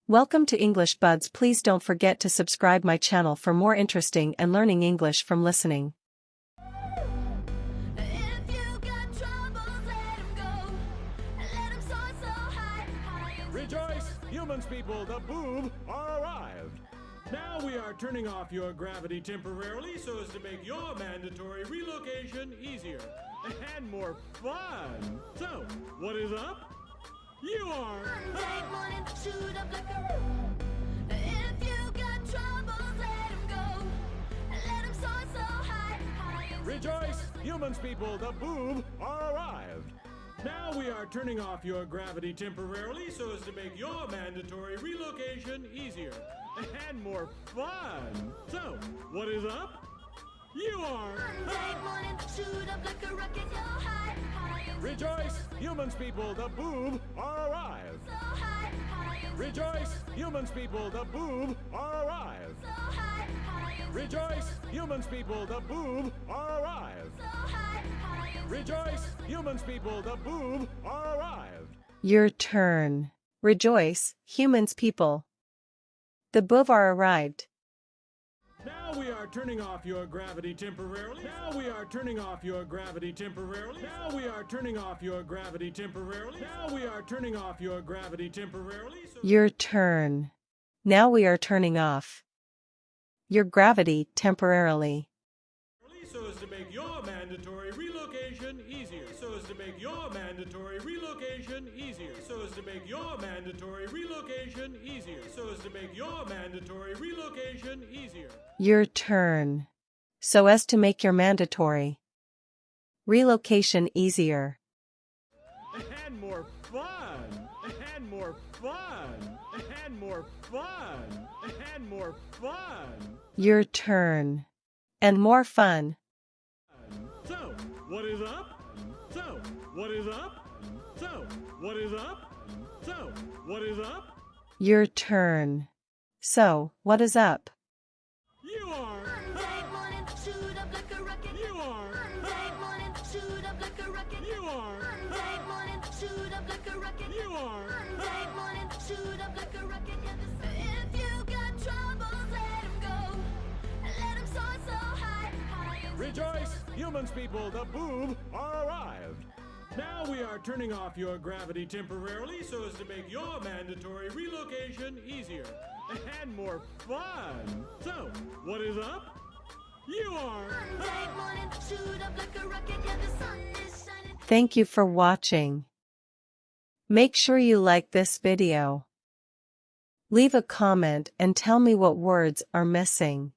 Welcome to English Buds. Please don't forget to subscribe my channel for more interesting and learning English from listening. Rejoice, humans people, the boob are arrived. Now we are turning off your gravity temporarily so as to make your mandatory relocation easier and more fun. So, what is up? You are Monday morning, shoot up like a if you got troubles, let him go. Let him soar so high. Rejoice, humans people, the boob are arrived. Now we are turning off your gravity temporarily so as to make your mandatory relocation easier and more fun. So, what is up? You are Monday morning, shoot up like a rocket, so high. Rejoice, humans people, the boob are arrived. So high. Rejoice, humans people, the boob are arrived. So high. Rejoice, humans people, the boob are arrived. So high. Rejoice, humans people, the boob are arrived. Your turn. Rejoice, humans people. The boob are arrived. Now we are turning off your gravity temporarily. Now we are turning off your gravity temporarily. Now we are turning off your gravity temporarily. Now we are turning off your gravity temporarily. Your turn. Now we are turning off your gravity temporarily. So as to make your mandatory relocation easier. So as to make your mandatory relocation easier. So as to make your mandatory relocation easier. So as to make your mandatory relocation easier. Your turn. So as to make your mandatory relocation easier. And more fun. And more fun. And more fun. And more fun. Your turn. And more fun. So, what is up? So, what is up? So, what is up? So, what is up? Your turn. So, what is up? You are Monday morning, shoot up like a rocket. You are Monday morning, shoot up like a rocket. You are Monday morning, shoot up like a rocket. You are Monday morning, shoot up like a rocket. If you got troubles, let him go. Let him soar so high. Rejoice, humans people, the boob are arrived. Now we are turning off your gravity temporarily so as to make your mandatory relocation easier and more fun. So, what is up? You are Monday morning, shoot up like a rocket, yeah, the sun is shining. Thank you for watching. Make sure you like this video. Leave a comment and tell me what words are missing.